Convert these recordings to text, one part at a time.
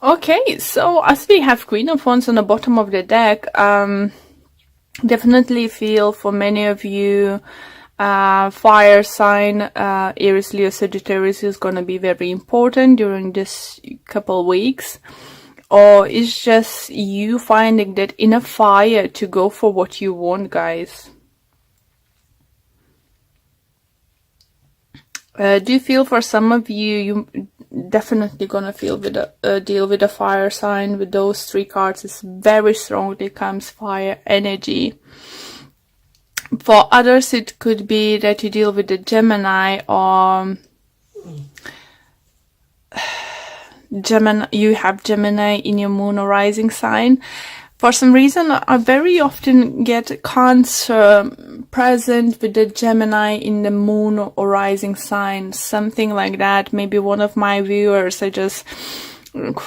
Okay, so as we have Queen of Wands on the bottom of the deck, definitely feel for many of you, fire sign, Aries, Leo, Sagittarius is going to be very important during this couple weeks. Or it's just you finding that inner fire to go for what you want, guys. Do you feel for some of you, you definitely gonna feel with a deal with a fire sign with those three cards. It's very strongly comes fire energy. For others, it could be that you deal with the Gemini or Gemini. You have Gemini in your moon or rising sign. For some reason, I very often get Cancer present with the Gemini in the moon or rising sign, something like that. Maybe one of my viewers, I just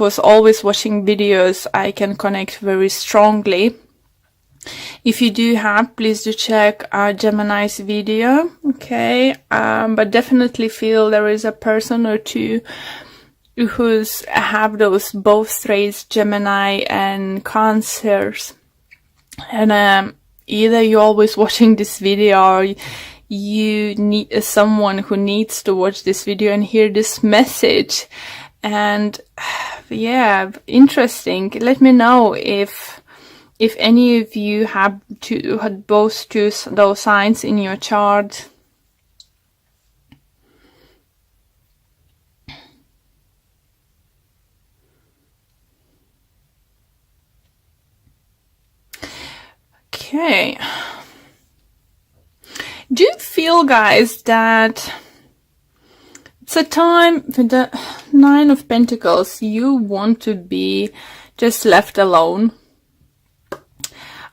was always watching videos, I can connect very strongly. If you do have, please do check Gemini's video, okay? But definitely feel there is a person or two who's have those both traits, Gemini and Cancers, and either you're always watching this video or you need someone who needs to watch this video and hear this message. And yeah, interesting. Let me know if any of you had both those signs in your chart. Okay. Do you feel, guys, that it's a time with the Nine of Pentacles you want to be just left alone?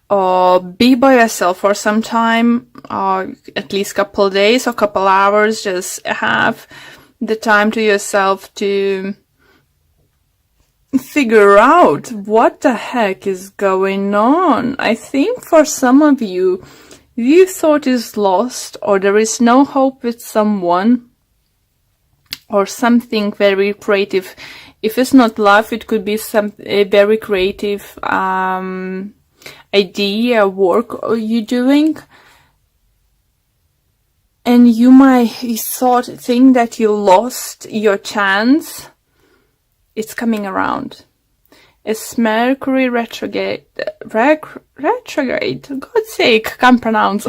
Or be by yourself for some time, or at least couple days or couple hours, just have the time to yourself to figure out what the heck is going on. I think for some of you, you thought is lost, or there is no hope with someone, or something very creative. If it's not love, it could be a very creative idea, work you're doing, and you might think that you lost your chance. It's coming around. It's Mercury retrograde. Retrograde. God's sake, can't pronounce.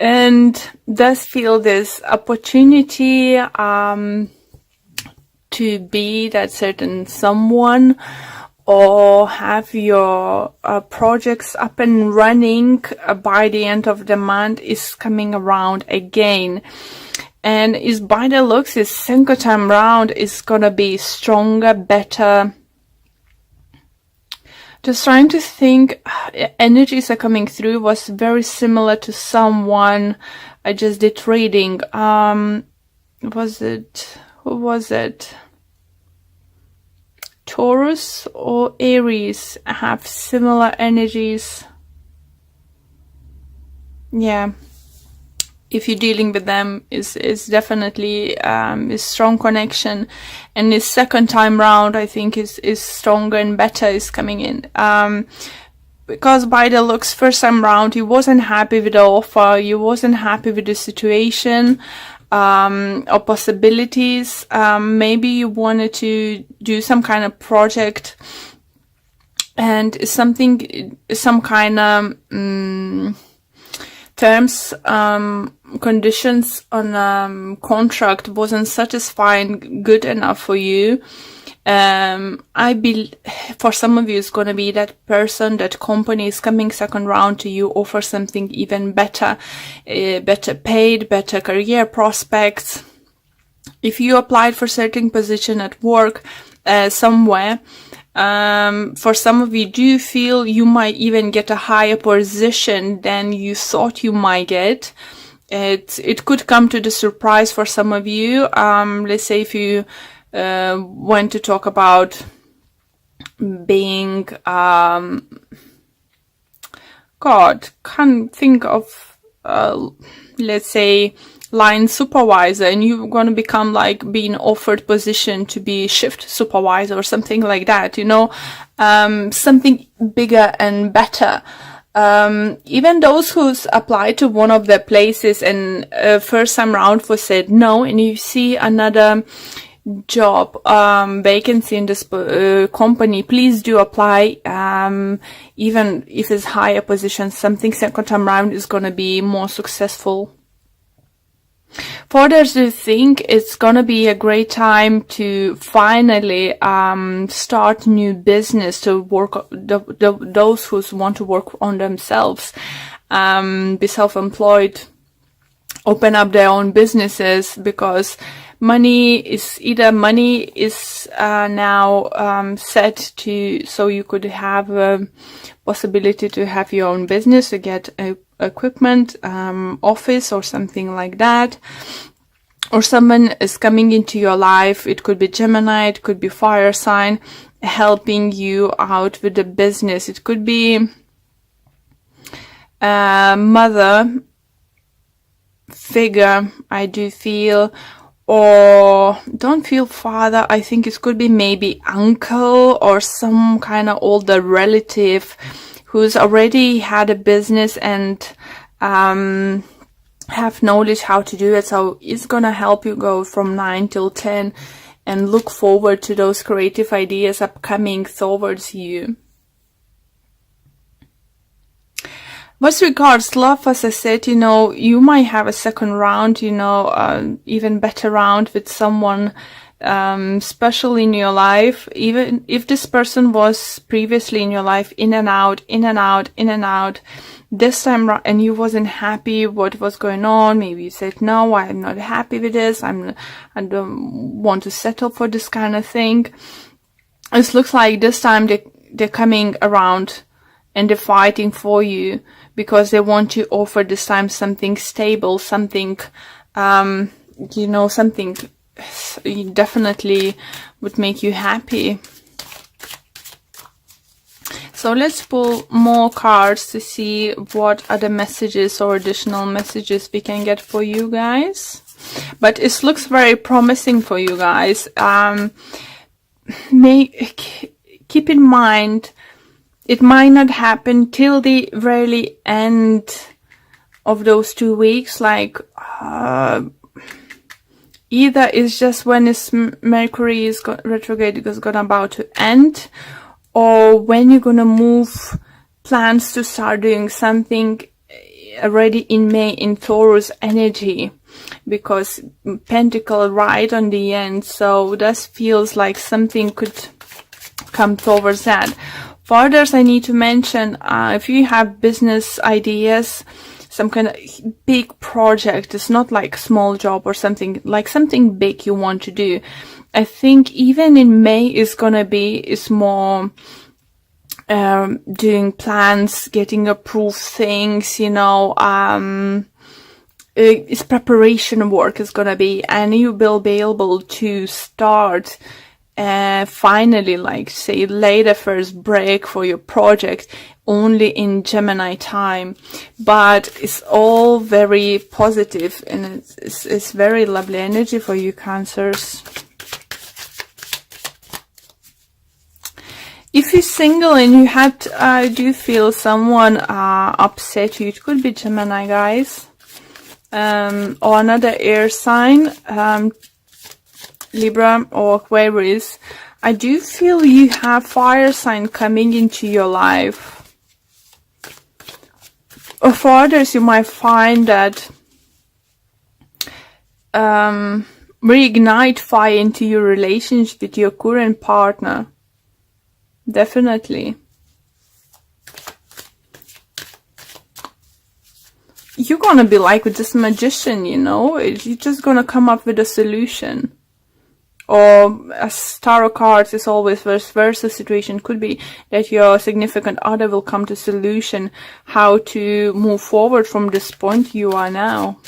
And does feel this opportunity to be that certain someone, or have your projects up and running by the end of the month is coming around again. And is by the looks, this second time round is gonna be stronger, better. Just trying to think, energies are coming through, was very similar to someone I just did reading. Who was it? Taurus or Aries have similar energies. Yeah. If you're dealing with them, is definitely a strong connection, and this second time round I think is stronger and better is coming in, because by the looks, first time round you wasn't happy with the offer, you wasn't happy with the situation or possibilities. Maybe you wanted to do some kind of project, and some kind of terms, conditions on contract wasn't satisfying, good enough for you. For some of you, it's going to be that person, that company is coming second round to you, offer something even better, better paid, better career prospects. If you applied for certain position at work somewhere, for some of you, do you feel you might even get a higher position than you thought you might get? It could come to the surprise for some of you. Let's say if you want to talk about being, God, can't think of, let's say, line supervisor, and you're going to become like being offered position to be shift supervisor or something like that, you know, something bigger and better. Even those who's applied to one of the places and first time round was said no, and you see another job vacancy in this company, please do apply. Even if it's higher position, something second time round is going to be more successful. For others who think it's gonna be a great time to finally start new business, to work, those who want to work on themselves, be self-employed, open up their own businesses, because money is now set to, so you could have a possibility to have your own business, to get equipment, office or something like that. Or someone is coming into your life, it could be Gemini, it could be fire sign, helping you out with the business. It could be a mother figure, I do feel, or don't feel father. I think it could be maybe uncle or some kind of older relative who's already had a business and have knowledge how to do it. So it's gonna help you go from 9 till 10 and look forward to those creative ideas upcoming towards you. With regards love, as I said, you know, you might have a second round, you know, even better round with someone special in your life. Even if this person was previously in your life, in and out, in and out, in and out, this time and you wasn't happy what was going on. Maybe you said, no, I'm not happy with this, I don't want to settle for this kind of thing. It looks like this time they're coming around and they're fighting for you, because they want to offer this time something stable, something you know, something definitely would make you happy. So let's pull more cards to see what other messages or additional messages we can get for you guys. But it looks very promising for you guys. Keep in mind, it might not happen till the very end of those 2 weeks. Like either it's just when it's Mercury is retrograde is gonna about to end, or when you're gonna move plans to start doing something already in May in Taurus energy, because Pentacle right on the end. So this feels like something could come towards that. For others, I need to mention, if you have business ideas, some kind of big project, it's not like small job or something, like something big you want to do. I think even in May is more doing plans, getting approved things, you know, it's preparation work is gonna be, and you will be able to start finally, like say, lay the first break for your project only in Gemini time. But it's all very positive, and it's very lovely energy for you, Cancers. If you're single and you had, do feel someone upset you, it could be Gemini, guys, or another air sign, Libra or Aquarius. I do feel you have fire sign coming into your life. Or for others, you might find that reignite fire into your relationship with your current partner. Definitely. You're gonna be like with this magician, you know, you're just gonna come up with a solution. Or as tarot cards is always vice versa situation, could be that your significant other will come to solution how to move forward from this point you are now.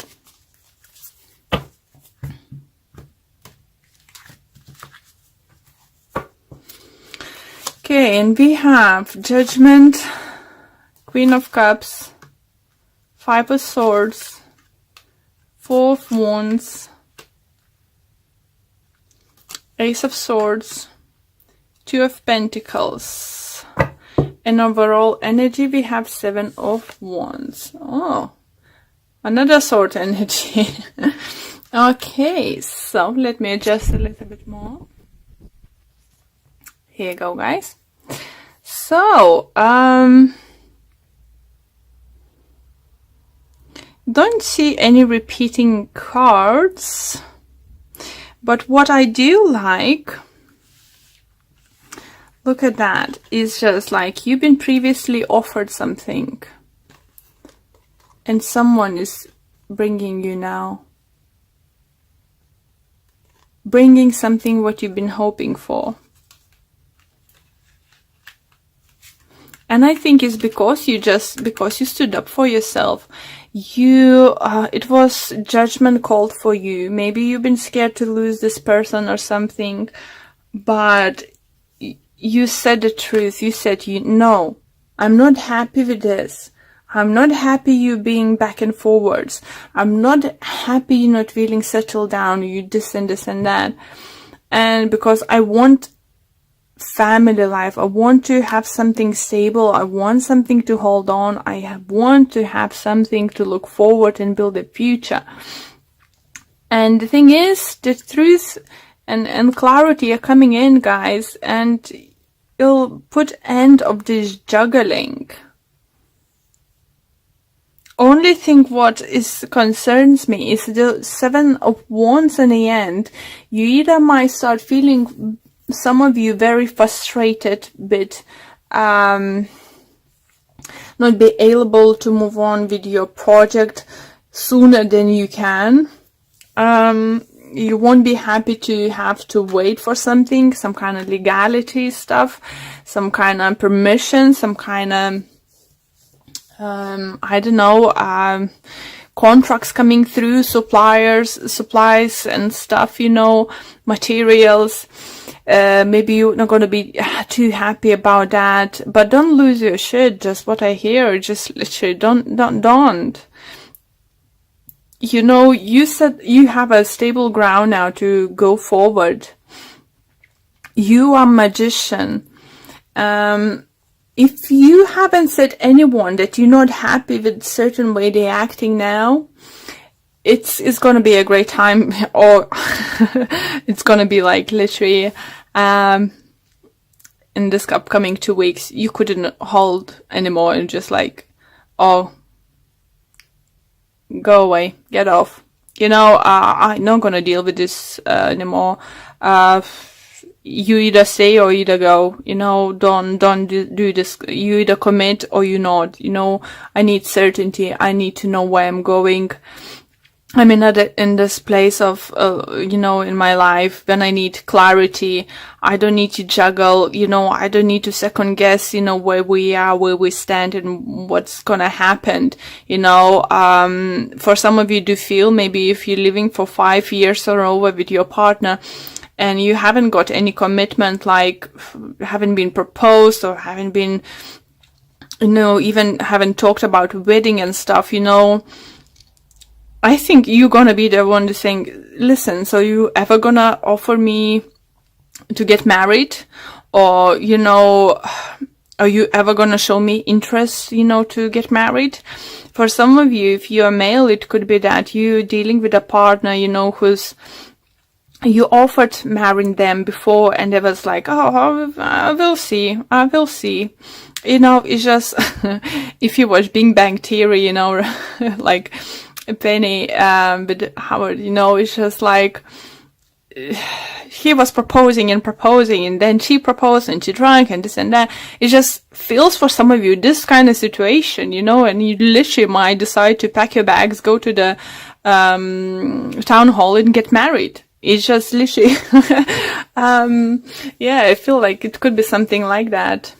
Okay, and we have Judgment, Queen of Cups, Five of Swords, Four of Wands, Ace of Swords, Two of Pentacles, and overall energy we have Seven of Wands. Oh, another sword energy. Okay, so let me adjust a little bit more. Here you go, guys. So, don't see any repeating cards, but what I do like, look at that, is just like you've been previously offered something and someone is bringing you now, bringing something what you've been hoping for. And I think it's because you stood up for yourself. It was judgment called for you. Maybe you've been scared to lose this person or something, but you said the truth. You said, no, I'm not happy with this. I'm not happy you being back and forwards. I'm not happy you not feeling settled down. You this and that. And because I want family life, I want to have something stable, I want something to hold on, I want to have something to look forward and build a future. And the thing is, the truth and clarity are coming in, guys, and you'll put end of this juggling. Only thing what concerns me is the Seven of Wands in the end. You either might start feeling, some of you, very frustrated, but not be able to move on with your project sooner than you can. You won't be happy to have to wait for something, some kind of legality stuff, some kind of permission, some kind of I don't know, contracts coming through, supplies and stuff, materials. Maybe you're not going to be too happy about that, but don't lose your shit. Just what I hear, just literally don't. You said you have a stable ground now to go forward. You are magician. If you haven't said anyone that you're not happy with certain way they're acting now, it's going to be a great time, or it's going to be like literally in this upcoming 2 weeks you couldn't hold anymore and just like, oh, go away, get off, I'm not going to deal with this anymore. You either stay or either go, don't do this. You either commit or you not, I need certainty. I need to know where I'm going. I'm in this place of, in my life when I need clarity. I don't need to juggle, I don't need to second guess, where we are, where we stand and what's gonna happen, for some of you do feel maybe if you're living for 5 years or over with your partner, and you haven't got any commitment, like haven't been proposed or haven't been, even haven't talked about wedding and stuff, I think you're gonna be the one to saying, listen, so you ever gonna offer me to get married? Or, are you ever gonna show me interest, to get married? For some of you, if you're male, it could be that you're dealing with a partner, you offered marrying them before and they was like, oh, I will see. It's just, if you watch Big Bang Theory, like Penny, with Howard, it's just like, he was proposing and then she proposed and she drank and this and that. It just feels for some of you this kind of situation, and you literally might decide to pack your bags, go to the town hall and get married. It's just literally, yeah, I feel like it could be something like that.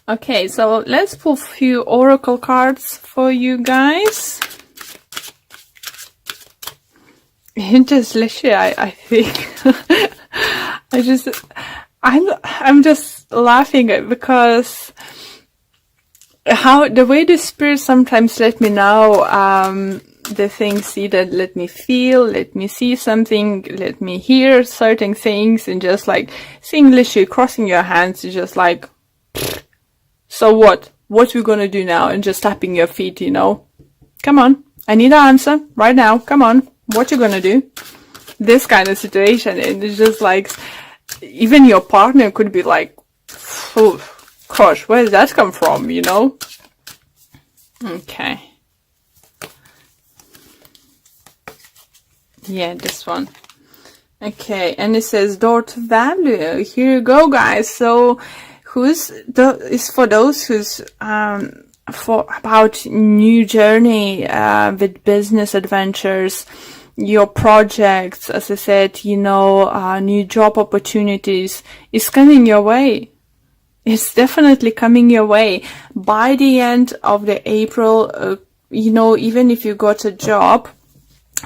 Okay, so let's pull a few oracle cards for you guys. It just literally, I think, I'm just laughing because the way the spirit sometimes let me know, the things either let me feel, let me see something, let me hear certain things, and just like seeing literally crossing your hands is just like, so what? What we gonna do now? And just tapping your feet, you know? Come on, I need an answer right now. Come on, what you gonna do? This kind of situation, and it's just like, even your partner could be like, oh, gosh, where did that come from, you know? Okay. Yeah, this one. Okay, and it says Dort value. Here you go, guys. So, is for those who's for about new journey with business adventures, your projects, as I said, you know, new job opportunities is coming your way. It's definitely coming your way. By the end of the April, you know, even if you got a job,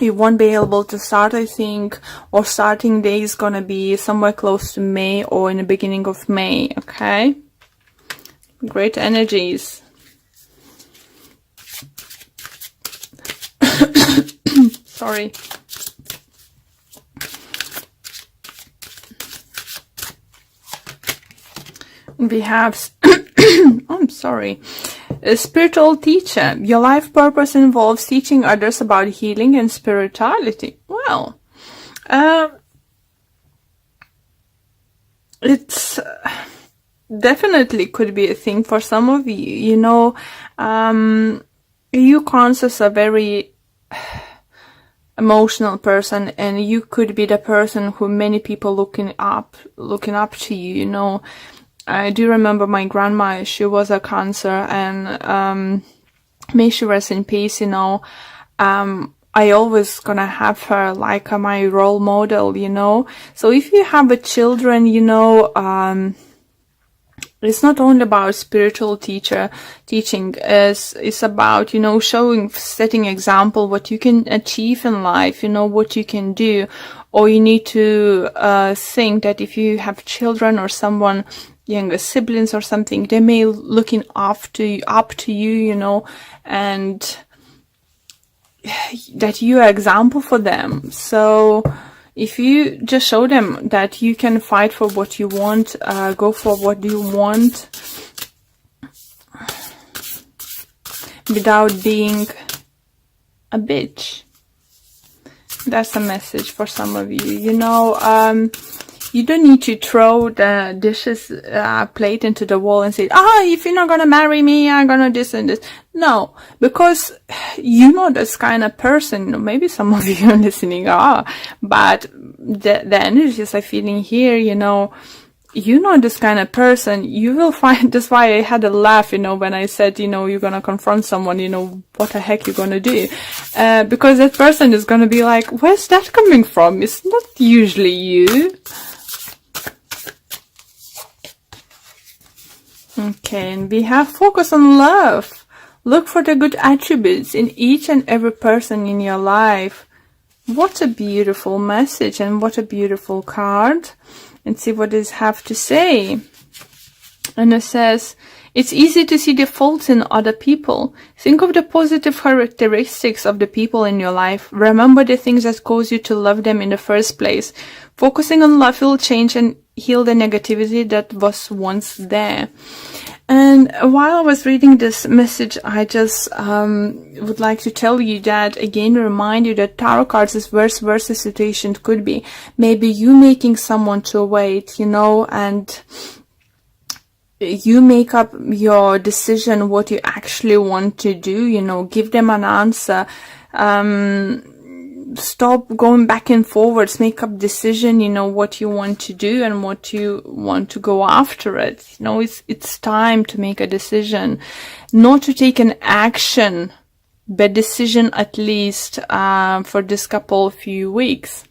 you won't be able to start, I think, or starting day is gonna be somewhere close to May or in the beginning of May, okay? Great energies. Sorry. We have, I'm sorry, a spiritual teacher. Your life purpose involves teaching others about healing and spirituality. Well, it's definitely could be a thing for some of you. You know, you conscious a very emotional person, and you could be the person who many people looking up to you, you know. I do remember my grandma, she was a Cancer, and may she rest in peace, you know. I always gonna have her like my role model, you know. So if you have a children, you know, it's not only about spiritual teaching, it's about, you know, setting example, what you can achieve in life, you know, what you can do. Or you need to think that if you have children or someone, younger siblings or something, they may looking up to you, you know, and that you are example for them. So if you just show them that you can fight for what you want, go for what you want without being a bitch. That's a message for some of you. You know, you don't need to throw the dishes plate into the wall and say, if you're not gonna marry me, I'm gonna this and this. No, because you know this kind of person. Maybe some of you listening are, but the energies I feeling here, you know this kind of person. You will find, that's why I had a laugh, you know, when I said, you know, you're gonna confront someone, you know, what the heck you're gonna do, because that person is gonna be like, where's that coming from? It's not usually you. Okay, and we have focus on love. Look for the good attributes in each and every person in your life. What a beautiful message, and what a beautiful card. And see what it have to say. And it says, it's easy to see the faults in other people. Think of the positive characteristics of the people in your life. Remember the things that cause you to love them in the first place. Focusing on love will change and heal the negativity that was once there. And while I was reading this message, I just would like to tell you that, again, remind you that tarot cards is vice versa situation could be. Maybe you making someone to wait, you know, and you make up your decision what you actually want to do, you know, give them an answer. Stop going back and forwards, make up decision, you know, what you want to do and what you want to go after it. You know, it's time to make a decision, not to take an action, but decision at least for this few weeks.